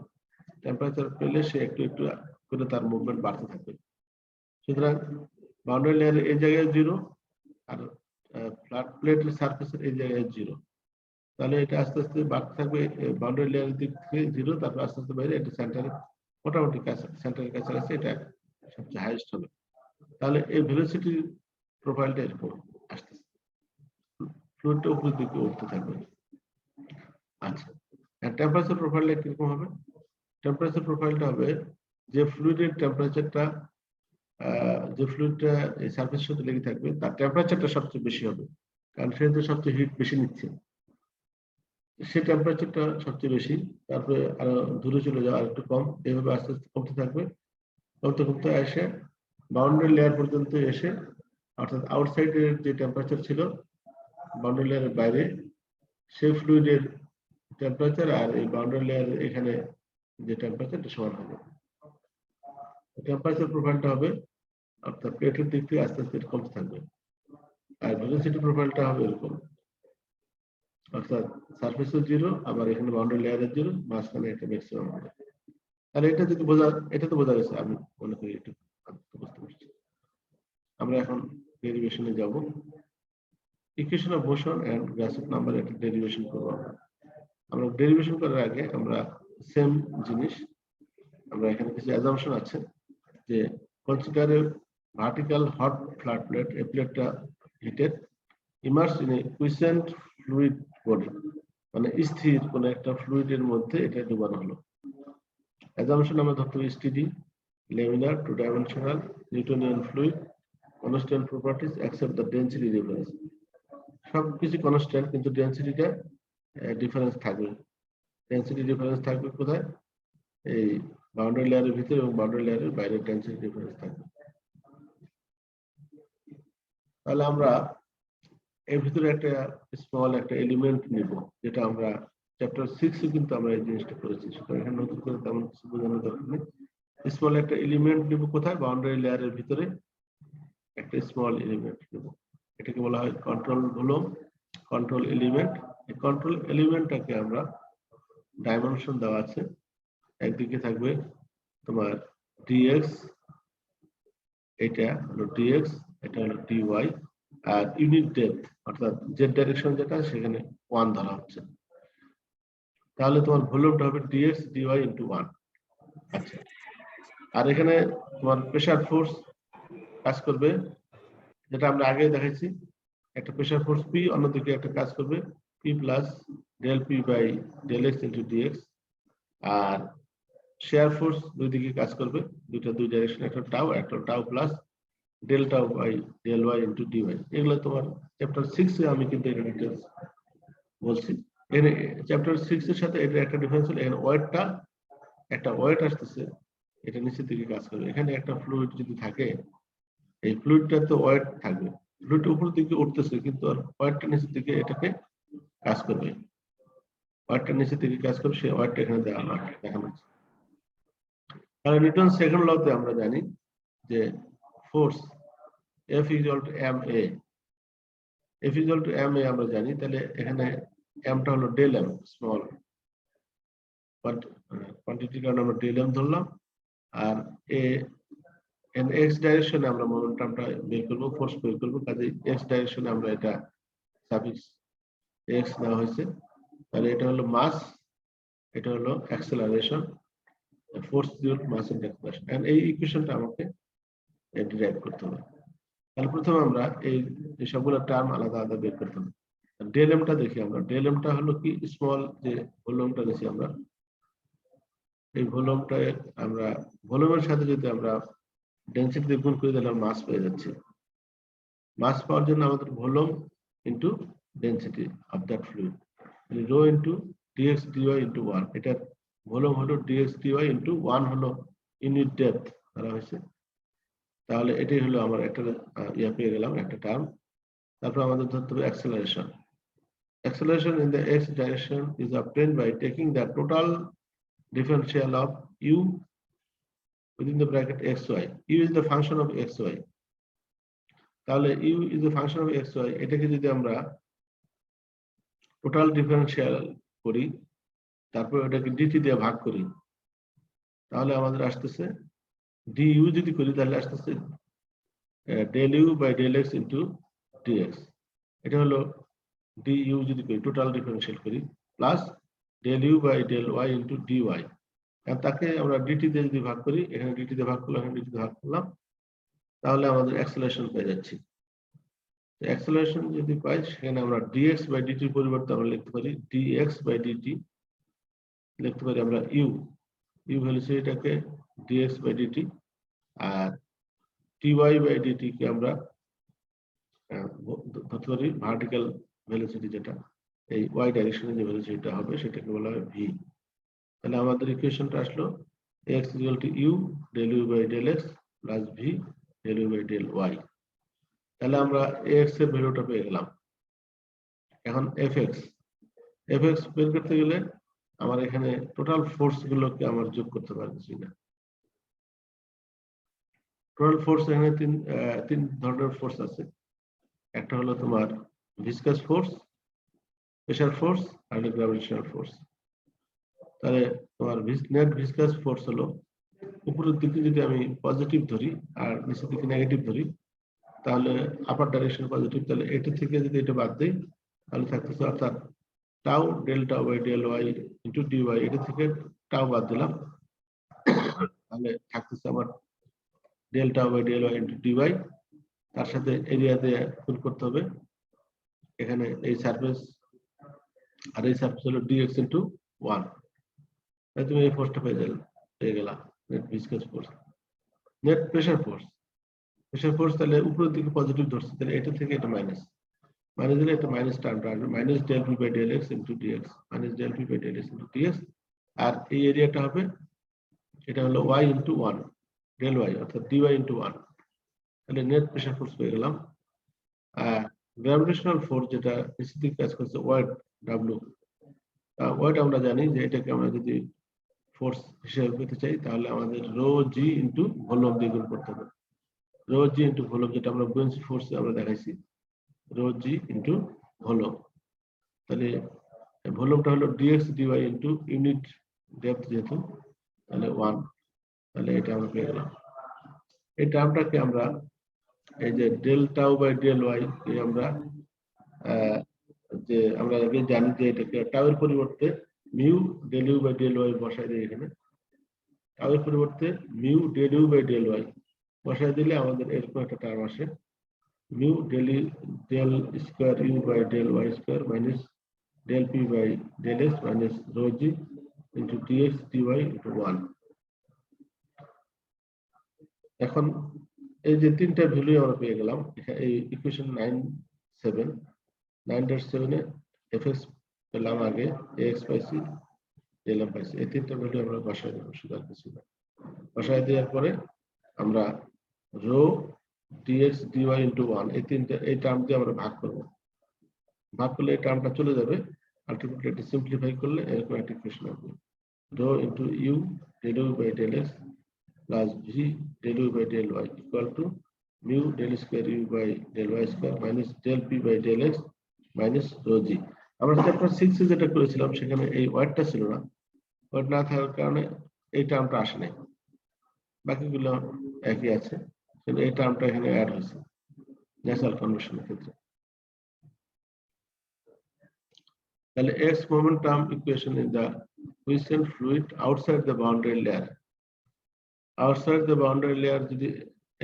টেম্পারেচার পেলে সে একটু একটু করে তার মুভমেন্ট বাড়তে থাকবে। সুতরাং বাউন্ডারি লেয়ারের এই জায়গায় 0, আর ফ্ল্যাট প্লেটের সারফেসের এই জায়গায় 0। তাহলে এটা আস্তে আস্তে বাড়তে থাকবে, বাউন্ডারি লেয়ারের দিক থেকে 0, তারপর আস্তে আস্তে বাইরে এটা সেন্টারে, মোটামুটি সেন্টারের কাছাকাছি এটা সবচেয়ে হাইয়েস্ট হবে। তাহলে এই ভেলোসিটি প্রোফাইলটা এরকম আসতেছে, ফ্লুইডটা উপরের দিকে উঠতে থাকবে। আচ্ছা, টেম্পারেচার প্রোফাইলটা কিরকম হবে? টেম্পারেচার প্রোফাইলটা হবে যে ফ্লুইডের টেম্পারেচারটা, যে ফ্লুইডটা এই সারফেসের সাথে লেগে থাকবে, তার টেম্পারেচারটা সবচেয়ে বেশি হবে, কারণ সে তো সবচেয়ে হিট বেশি নিচ্ছে, সে টেম্পারেচারটা সবচেয়ে বেশি। তারপরে আরো দূরে চলে যাওয়া, আর একটু কম, এইভাবে আস্তে আস্তে কমতে থাকবে, কমতে কমতে এসে বাউন্ডারি লেয়ার পর্যন্ত এসে, অর্থাৎ আউটসাইডের যে টেম্পারেচার ছিল বাউন্ডারি লেয়ারের বাইরে, সেই ফ্লুইডের টেম্পারেচার আর এই বাউন্ডারি লেয়ার এখানে যে টেম্পারেচারটা সমান হবে। টেম্পারেচার প্রোফাইলটা হবে অর্থাৎ প্লেটের দিক থেকে আস্তে আস্তে কমতে থাকবে, আর ভেলোসিটি প্রোফাইলটা হবে এরকম, অর্থাৎ সারফেসও জিরো, আবার এখানে বাউন্ডারি লেয়ারের জিরো, মাঝখানে একটা ম্যাক্সিমাম হবে। তাহলে এটা যদি এটা তো বোঝা গেছে, আমি মনে করি এটা বুঝতে পারছি। আমরা এখন ডেরিভেশনে যাব। Equation of motion and Grashof number একটা ডেরিভেশন করব। আমরা ডেরিভেশন করার আগে আমরা সেম জিনিস, আমরা এখানে কিছু অ্যাজাম্পশন আছে যে consider a vertical hot flat plate, a প্লেটটা heated immersed in a quiescent fluid body, মানে স্থির কোন একটা ফ্লুইডের মধ্যে এটা ডুবানো হলো। অ্যাজাম্পশন আমরা ধরতে হবে steady, laminar, two-dimensional, Newtonian fluid, constant properties except the density difference. সবকিছু কনস্ট্যান্ট, কিন্তু ডেনসিটিটা ডিফারেন্স থাকবে। ডেনসিটি ডিফারেন্স থাকবে কোথায়? এই বাউন্ডারি লেয়ারের ভিতরে এবং বাউন্ডারি লেয়ারের বাইরে ডেনসিটি ডিফারেন্স থাকবে। তাহলে আমরা এর ভিতরে একটা স্মল একটা এলিমেন্ট নিব, যেটা আমরা চ্যাপ্টার 6 এ কিন্তু আমরা এই জিনিসটা করেছি, সুতরাং এখানে নতুন করে তেমন কিছু বোঝানোর দরকার নেই। স্মল একটা এলিমেন্ট নিব কোথায়? বাউন্ডারি লেয়ারের ভিতরে একটা স্মল এলিমেন্ট নেব, এটাকে বলা হয় কন্ট্রোল ভলিউম, কন্ট্রোল এলিমেন্ট। এই কন্ট্রোল এলিমেন্টটাকে আমরা ডাইমেনশন দেওয়া আছে, একদিকে থাকবে তোমার dx, এটা হলো dx, এটা হলো dy, আর ইউনিট ডেপথ অর্থাৎ জেড ডাইরেকশন যেটা সেখানে 1 ধরা হচ্ছে। তাহলে তোমার ভলিউমটা হবে dx dy ইনটু 1। আচ্ছা, আর এখানে তোমার প্রেসার ফোর্স কাজ করবে, যেটা আমরা আগে দেখাইছি, একটা প্রেসার ফোর্স P, অন্যদিকে একটা কাজ করবে P plus del P by del x into dx, আর শেয়ার ফোর্স দুই দিকে কাজ করবে, দুই ডাইরেকশন, একটা tau plus del tau by del y into dy। এগুলো তোমার চ্যাপ্টার 6 এ আমি কিন্তু এটা ডিটেইলস বলছি। এখানে চ্যাপ্টার 6 এর সাথে এটা একটা ডিফারেন্স হলো, এখানে ওয়েটটা, একটা ওয়েট আসতেছে, এটা নিচের দিকে কাজ করবে। এখানে একটা ফ্লুইড যদি থাকে, এই ফ্লুইডটা তো ওয়েট থাকবে, ফ্লুইড উপর দিকে উঠতেছে, কিন্তু আর ওয়েটটা নিচের দিকে এটাকে কাজ করবে, ওয়েটটা নিচের দিকে কাজ করবে, সেই ওয়েটটা এখানে দেখানো হচ্ছে। তাহলে নিউটন সেকেন্ড লতে আমরা জানি যে force F equal to ma, F equal to ma আমরা জানি। তাহলে এখানে mটা হলো ডেল m, স্মল কোয়ান্টিটির কারণে আমরা ডেল m ধরলাম, আর এন এক্স ডাইরেকশনে আমরা মোমেন্টামটা বের করব, ফোর্স বের করব, কাজে এক্স ডাইরেকশনে আমরা এটা সাফিক্স এক্স নেওয়া হয়েছে। তাহলে এটা হলো মাস, এটা হলো acceleration, force due to mass into acceleration, and এই ইকুয়েশনটা আমাকে ডিরাইভ করতে হবে। তাহলে প্রথমে আমরা এই সবগুলো টার্ম আলাদা আলাদা বের করতে হবে। ডেল এমটা দেখি আমরা, ডেল এমটা হলো কি স্মল যে ভলিউমটা নিছি আমরা, এই ভলিউমটা আমরা ভলিউমের সাথে যদি আমরা ডেনসিটি গুণ করে দিলে মাস পেয়ে যাচ্ছি। মাস পাওয়ার জন্য আমাদের volume into density of that fluid, মানে rho into dx dy into 1, এটা ভলিউম হলো dx dy ইনটু 1 হলো ইউনিট ডেপথ ধরা হয়েছে। তাহলে এটাই হলো আমার একটা ইয়া পেয়ে গেলাম, একটা টার্ম। তারপর আমাদের ধরতে হবে acceleration. Acceleration in the x direction is obtained by taking the total differential of u within the bracket xy. U is the function of xy. তাহলে u is the function of xy, এটাকে যদি আমরা total differential করি, তারপর এটাকে dt দিয়ে ভাগ করি, তাহলে আমাদের আসতেছে du যদি করি তাহলে আসতেছে del u by del x into dx। এটা হলো du যদি করি, টোটাল ডিফারেন্সিয়াল করি, plus del u by del y into dy, আর তাকে আমরা dt দিয়ে যদি ভাগ করি, এখানে dt দিয়ে ভাগ করলাম, এখানে dt দিয়ে ভাগ করলাম, তাহলে আমাদের অ্যাক্সেলারেশন পেয়ে যাচ্ছি। অ্যাক্সেলারেশন যদি পাই, সেখানে আমরা dx by dt এর পরিবর্তে আমরা লিখতে পারি dx by dt, লিখতে পারি আমরা u ভেলোসিটিটাকে dx by dt, R dy by dt কে আমরা ধরতে পারি ভার্টিক্যাল ভেলোসিটি, যেটা এই y ডাইরেকশনে যে ভেলোসিটিটা হবে সেটাকে বলা হয় v। তাহলে আমাদের ইকুয়েশনটা আসলো x equal to u del u by del x plus v del u by del y। তাহলে আমরা x এর ভ্যালুটা পেয়ে গেলাম। এখন fx, এফএক্স বের করতে গেলে আমার এখানে টোটাল ফোর্স গুলোকে আমার যোগ করতে পারছি না। টোটাল ফোর্স এখানে তিন ধরনের ফোর্স আছে। একটা হলো তোমার ভিসকাস ফোর্স, প্রেসার ফোর্স আর গ্র্যাভিটেশনাল ফোর্স। তাহলে তোমার নেট ভিসকাস ফোর্স হলো উপরের দিকে যদি আমি পজিটিভ ধরি আর নিচের দিকে নেগেটিভ ধরি তাহলে আপার ডাইরেকশন পজিটিভ, তাহলে এটা থেকে যদি এটা বাদ দেই তাহলে থাকতেছে অর্থাৎ tau delta by del y into d y, এটা থেকে টাউ বাদ দিলাম তাহলে থাকতেছে আমার delta by del y into d y, তার সাথে এরিয়া দিয়ে গুণ করতে হবে। এখানে এই সারফেস আর এই সারফেস হলো ডিএক্স ইন্টু 1, তাই তুমি এই ফোর্সটা পেয়ে গেলা net viscous force. Net pressure force, pressure force তাহলে উপরের দিকে পজিটিভ ধরছে, তাহলে এটা থেকে এটা মাইনাস দিলে এটা মাইনাস টার্মটা আসবে, minus del P by del X into D X, minus del P by del X into D X. আর এই এরিয়াটা হবে এটা হলো ওয়াই ইন্টু 1 ডেল ওয়াই অর্থাৎ ডিওয়াই ইন্টু 1, তাহলে নেট প্রেসার ফোর্স পেয়ে গেলাম। গ্র্যাভিটেশনাল ফোর্স যেটা নিচের দিকে কাজ করছে ওয়াট ডাব্লিউ, ওয়াট আমরা জানি যে এটাকে আমরা যদি ফোর্স হিসেবে পেতে চাই তাহলে আমাদের রো জি ইন্টু ভলিউম দিয়ে গুণ করতে হবে। রো জি ইন্টু ভলিউম যেটা আমরা বুয়েন্সি ফোর্সে আমরা দেখাইছি, রো জি ইন্টু ভলিউম, তাহলে ভলিউমটা হলো dx dy into unit depth যেহেতু, তাহলে 1, তাহলে এটা আমরা পেয়ে গেলাম। এই টার্মটাকে আমরা এই যে del tau by del y আমরা যে আমরা আগে জানি যে এটাকে টাউ এর পরিবর্তে mu del you by del y বসাই দিই, এখানে টাউ এর পরিবর্তে mu del you by del y বসাই দিলে আমাদের এরকম একটা টার্ম আসে, mu del square you by del Y square minus del P by del x minus rho g into dx dy into 1। এখন এই যে তিনটা ভ্যালু আমরা পেয়ে গেলাম এই ইকুয়েশন 9.7 এ এফএক্স পেলাম আগে, এক্স পাইছি, ডেল এম পাইছি, এই তিনটা ভ্যালু আমরা বসাই দেবো, শুধু আর কিছু না। বসাই দেওয়ার পরে আমরা রো ডিএক্স ডিওয়াই ইন্টু 1 এই টার্ম দিয়ে আমরা ভাগ করবো, ভাগ করলে এই টার্মটা চলে যাবে, আলটিমেটলি এটা সিম্পলিফাই করলে এরকম একটা ইকুয়েশন আসবে, rho into U del you by del X plus V del you by del Y equal to mu del square you by del Y square minus del P by del x minus rho G. আমরা chapter 6 যেটা করেছিলাম সেখানে এই ওয়ার্ডটা ছিল না, word না থাকার কারণে এই টার্মটা আসে নাই, বাকিগুলো একই আছে, কিন্তু এই টার্মটা এখানে অ্যাড হয়েছে ন্যাচারাল কনভেকশনের ক্ষেত্রে। তাহলে X momentum equation in the quiescent fluid outside the boundary layer, outside the boundary layer যদি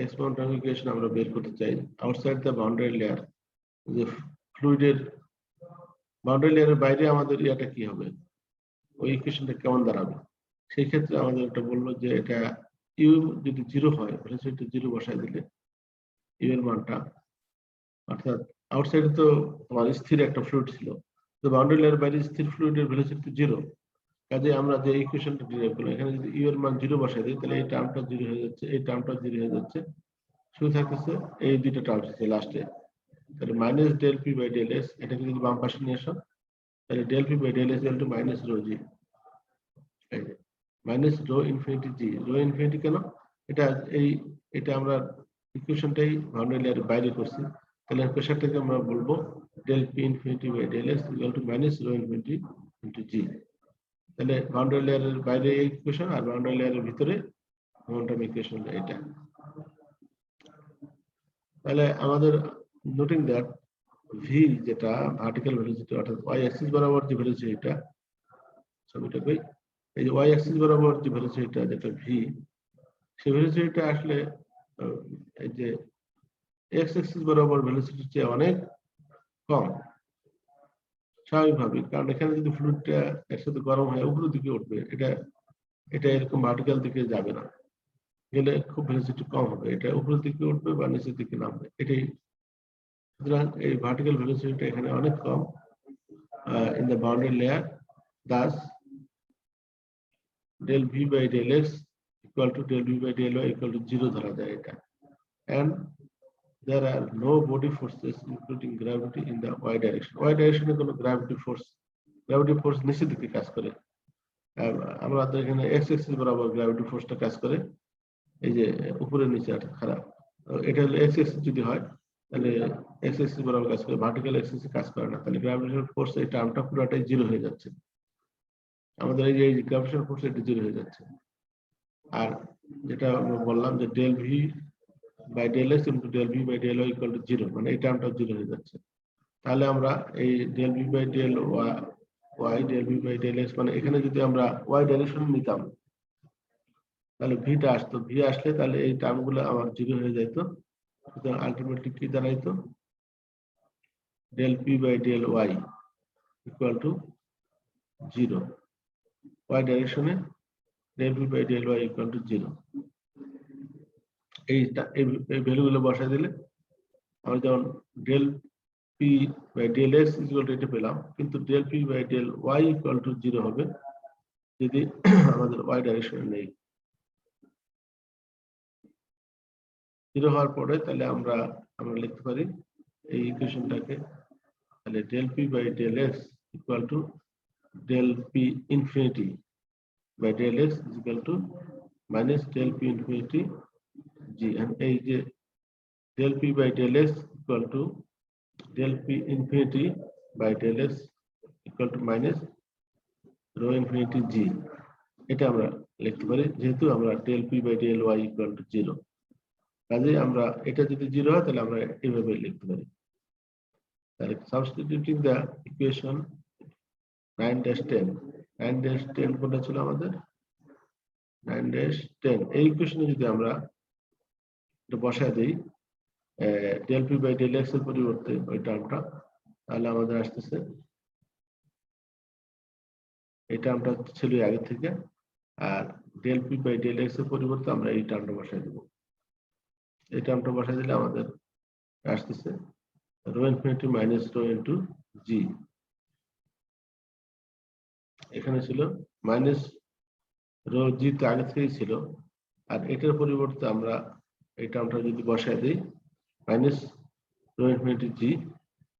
এক্স মোমেন্টাম ইকুয়েশন আমরা বের করতে চাই, আউটসাইড দ্য বাউন্ডারি লেয়ার যে ফ্লুইডের বাউন্ডারি লেয়ারের বাইরে আমাদের ইয়াটা কি হবে, ওই ইকুয়েশনটা কেমন দাঁড়াবে, সেই ক্ষেত্রে আমাদের এটা বললো যে এটা ইউ যদি 0 হয় ভেলোসিটি 0 বসায় দিলে ইউ এর মানটা, অর্থাৎ আউটসাইডে তো তোমার স্থির একটা ফ্লুইড ছিল, তো বাউন্ডারি লেয়ারের বাইরে স্থির ফ্লুইডের ভেলোসিটি 0, কাজে আমরা যে ইকুয়েশনটা ডিরাইভ করলাম এখানে যদি ইউ এর মান 0 বসাই দিই তাহলে এই টার্মটা 0 হয়ে যাচ্ছে, এই টার্মটা 0 হয়ে যাচ্ছে, শুধু থাকতেছে এই দুইটা টার্ম আছে লাস্টে, তাহলে minus del P by del s, এটাকে যদি বাম পাশে নিয়ে আসো তাহলে del P by del S equal to minus rho g, minus rho infinity g. Rho infinity কেন, এটা আমরা ইকুয়েশনটাই বাউন্ডারি লেয়ারের বাইরে করছি, তাহলে প্রেসারটাকে আমরা বলবো del P infinity by del S equal to minus rho infinity into G. তাহলে বাউন্ডারি লেয়ারের বাইরে এই ইকুয়েশন আর বাউন্ডারি লেয়ারের ভিতরে মোমেন্টাম ইকুয়েশন এটা। তাহলে আমাদের নোটিং দ্যাট ভি যেটা ভার্টিক্যাল ভেলোসিটি অর্থাৎ ওয়াই অ্যাক্সিস বরাবর যে ভেলোসিটিটা, ছবিটা কই, এই যে ওয়াই অ্যাক্সিস বরাবর যে ভেলোসিটিটা যেটা ভি, সেই ভেলোসিটিটা আসলে এই যে এক্স অ্যাক্সিস বরাবর ভেলোসিটির চেয়ে অনেক কম স্বাভাবিকভাবে, কারণ এখানে যদি ফ্লুইডটা একসাথে গরম হয় উপরের দিকে উঠবে, এটা এরকম ভার্টিক্যাল দিকে যাবে না, গেলে খুব ভেলোসিটি কম হবে, এটা উপরের দিকে উঠবে বা নিচের দিকে নামবে, এটাই। সুতরাং এই ভার্টিক্যাল ভেলোসিটিটা এখানে অনেক কম in the boundary layer, thus del v by del x equal to del v by del y equal to 0 ধরা যায় এটা, and there are no body forces including gravity in the y direction, y direction এ কোনো gravity force gravity force নিচের দিকে কাজ করে। আমাদের এখানে এক্স এক্সিস বরাবর গ্র্যাভিটি ফোর্সটা কাজ করে, এই যে উপরে নিচে খারাপ, এটা হলো এক্স এক্সিস যদি হয় তাহলে এক্স এক্সিস বরাবর কাজ করে, ভার্টিক্যাল এক্সিসে কাজ করে না, তাহলে গ্র্যাভিটেশনাল ফোর্স এই টার্মটা পুরোটাই জিরো হয়ে যাচ্ছে। আমাদের এই যে গ্র্যাভিটেশনাল ফোর্স এটা জিরো হয়ে যাচ্ছে। আর যেটা আমরা বললাম যে del v by del x into del v by del Y equal to zero, মানে এই টার্মটা জিরো হয়ে যাচ্ছে। তাহলে আমরা এই del v by del y del v by del x, মানে এখানে যদি আমরা ওয়াই ডাইরেকশন নিতাম তাহলে ভিটা আসতো, ভি আসলে তাহলে এই টার্মগুলো আমার জিরো হয়ে যাইতো। সুতরাং আলটিমেটলি কি দাঁড়াইতো, del P by del Y equal to zero, Y ডাইরেকশনে del P by del Y equal to zero. এই ভ্যালুগুলো বসাই দিলে আমরা যেমন del P by del X equal to এটা পেলাম, কিন্তু del P by del Y equal to zero হবে যদি আমাদের ওয়াই ডাইরেকশনে নেই। জিরো হওয়ার পরে তাহলে আমরা লিখতে পারি এই ইকুয়েশনটাকে, তাহলে del P by del X equal to del P infinity by del X equal to minus del P infinity G. এই যে del P by del X equal to del P infinity by del X equal to minus rho infinity G, এটা আমরা লিখতে পারি যেহেতু আমরা del P by del Y equal to zero. কাজে আমরা এটা যদি জিরো হয় তাহলে আমরা এইভাবে লিখতে পারি। তাহলে সাবস্টিটিউটিং দ্য ইকুয়েশন 9-10, 9-10 কোনটা ছিল আমাদের 9-10, এই ইকুয়েশনে যদি আমরা এটা বসায় দিই del P by del x এর পরিবর্তে ওই টার্মটা, তাহলে আমাদের আসতেছে এই টার্মটা ছিল আগে থেকে, আর del P by del x এর পরিবর্তে আমরা এই টার্মটা বসায় দেব। এই টার্মটা বসায় দিলে আমাদের আসতেছে rho infinity minus rho into G. এখানে ছিল মাইনাস রো জি, তো আগে থেকেই ছিল, আর এটার পরিবর্তে আমরা এই টার্মটা যদি বসায় দিই মাইনাস রো ইনফিনিটি জি,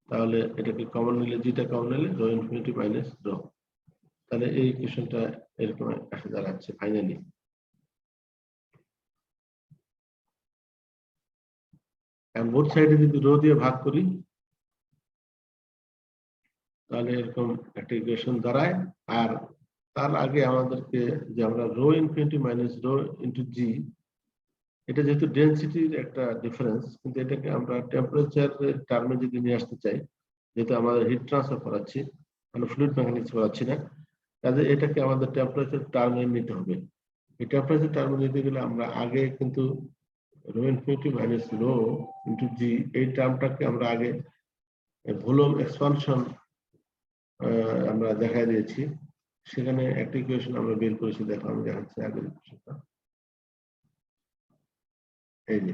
তাহলে এটাকে কমন নিলে, জিটা কমন নিলে রো ইনফিনিটি মাইনাস রো, তাহলে এই ইকুয়েশনটা এরকম আসে দাঁড়াচ্ছে ফাইনালি। বোথ সাইডে যদি রো দিয়ে ভাগ করি তাহলে এরকম একটা ইকুয়েশন দাঁড়ায়। আর তার আগে আমাদেরকে যে আমরা rho infinity minus rho into G, এটা যেহেতু ডেনসিটির একটা ডিফারেন্স, কিন্তু এটাকে আমরা টেম্পারেচারের টার্মে যদি নিয়ে আসতে চাই, যেহেতু আমাদের হিট ট্রান্সফার করাচ্ছি, মানে ফ্লুইড মেকানিক্স করাচ্ছি না, কাজে এটাকে আমাদের টেম্পারেচার টার্মে নিতে হবে। এই টেম্পারেচার টার্মে নিতে গেলে আমরা আগে কিন্তু rho infinity minus rho into G এই টার্মটাকে আমরা আগে ভলিউম এক্সপানশন আমরা দেখাই দিয়েছি, সেখানে একটা ইকুয়েশন আমরা বের করেছি, দেখো আমি দেখাচ্ছি আগের ইকুয়েশনটা। এই যে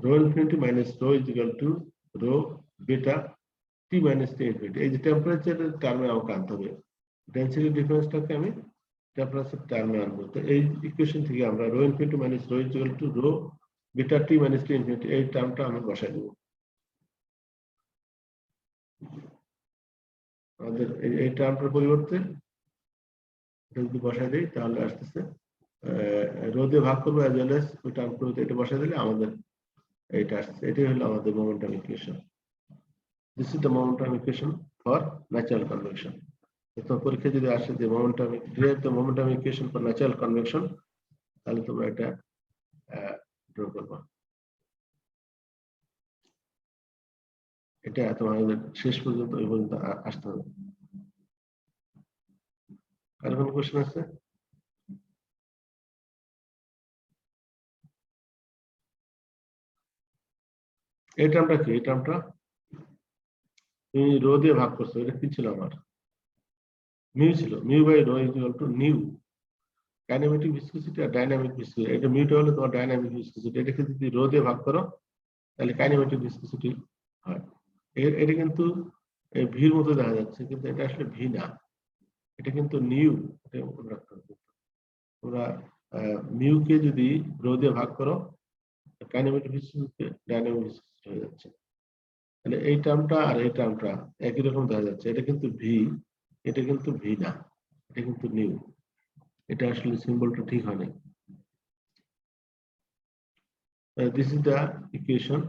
rho infinity minus rho is equal to rho beta t minus T infinity, এই যে টেম্পারেচারের টার্মে আমাকে আনতে হবে, ডেনসিটি ডিফারেন্সটাকে আমি টেম্পারেচার টার্মে আনবো। তো এই ইকুয়েশন থেকে আমরা rho infinity minus rho is equal to rho beta t minus T infinity এই টার্মটা আমি বসাই দেবো। আমাদের এই টার্মটার পরিবর্তে যদি বসাই দিই তাহলে আসতেছে রো দিয়ে ভাগ করবো অ্যাজ ওয়েল এস ওই টার্ম পরিবর্তে এটা বসাই দিলে আমাদের এইটা আসছে। এটাই হলো আমাদের momentum equation. This is the momentum equation for natural convection. তো পরীক্ষা যদি আসে যে momentum derive the momentum equation for natural convection, তাহলে তোমরা এটা ড্র করবা। এটা তোমাদের শেষ পর্যন্ত ওই পর্যন্ত আসতে হবে। আর কোনো কোশ্চেন আছে? এই টার্মটা কি? এই টার্মটা তুমি রো দিয়ে ভাগ করছো, এটা কি ছিল আমার? মিউ ছিল, mu by rho is equal to nu kinematic viscosity আর ডাইনামিক ভিসকোসিটি। এটা মিউটা হলো তোমার ডাইনামিক ভিসকোসিটি, এটাকে যদি রো দিয়ে ভাগ করো তাহলে কাইনেমেটিক ভিসকোসিটি হয়। এটা কিন্তু ভির মতো দেখা যাচ্ছে, কিন্তু এটা আসলে ভি না, এটা কিন্তু নিউ। এটা মনে রাখতে হবে। তোমরা মিউ কে যদি রো দিয়ে ভাগ করো কাইনেমেটিক ভিসকোসিটি ডাইনামিক ভিসকোসিটি হয়ে যাচ্ছে। তাহলে এই টার্মটা আর এই টার্মটা একই রকম দেখা যাচ্ছে, এটা কিন্তু ভি, এটা কিন্তু ভি না, এটা কিন্তু নিউ, এটা আসলে সিম্বলটা ঠিক হয়নি। This is the equation,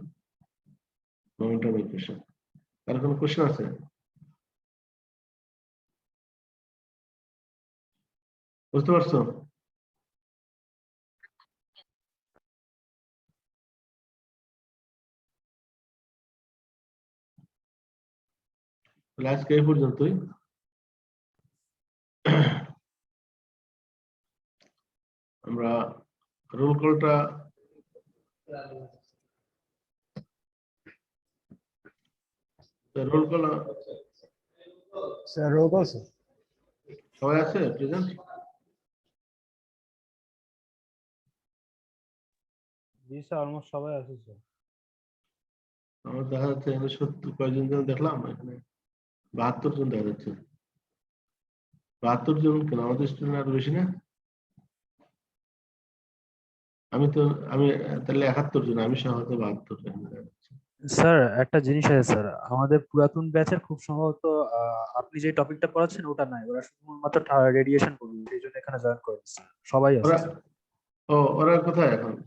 momentum equation. আর কোনো কোশ্চেন আছে? বুঝতে পারছো? তাহলে আজকে এই পর্যন্তই। আমরা রোল কলটা roll call sir roll call sir. সবাই আছে প্রেজেন্ট? জি স্যার, অলমোস্ট সবাই আছে স্যার। আমার দেখা যাচ্ছে এখানে 70 কয়জন যেন দেখলাম, এখানে 72 জন দেখা যাচ্ছে। 72 জন কেন, আমাদের স্টুডেন্ট আরো বেশি না? আমি তাহলে 71 জন, আমি সহ হয়তো 72 জন দেখা যাচ্ছে। স্যার একটা জিনিস আছে স্যার, আমাদের পুরাতন ব্যাচের খুব সম্ভবত আপনি যে টপিকটা পড়াচ্ছেন ওটা নাই, ওরা শুধুমাত্র রেডিয়েশন করবে, সেই জন্য এখানে জয়েন করে স্যার। সবাই আছে ওরা স্যার। ওরা কোথায় এখন?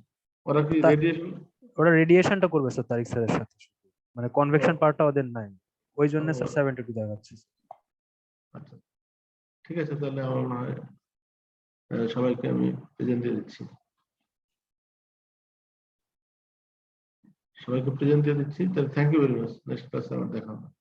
ওরা কি তা- রেডিয়েশন? ওরা রেডিয়েশনটা করবে স্যার তারিক স্যারের সাথে শুধু। মানে কনভেকশন পার্টটা ওদের নাই, ওই জন্য স্যার 72 দেখাচ্ছে। আচ্ছা, ঠিক আছে, তাহলে আমার মনে হয় সবাইকে আমি প্রেজেন্ট দিয়ে দিচ্ছি। সবাইকে প্রেজেন্ট দিয়ে দিচ্ছি, তাহলে thank you very much. Next ক্লাসে আবার দেখা হবে।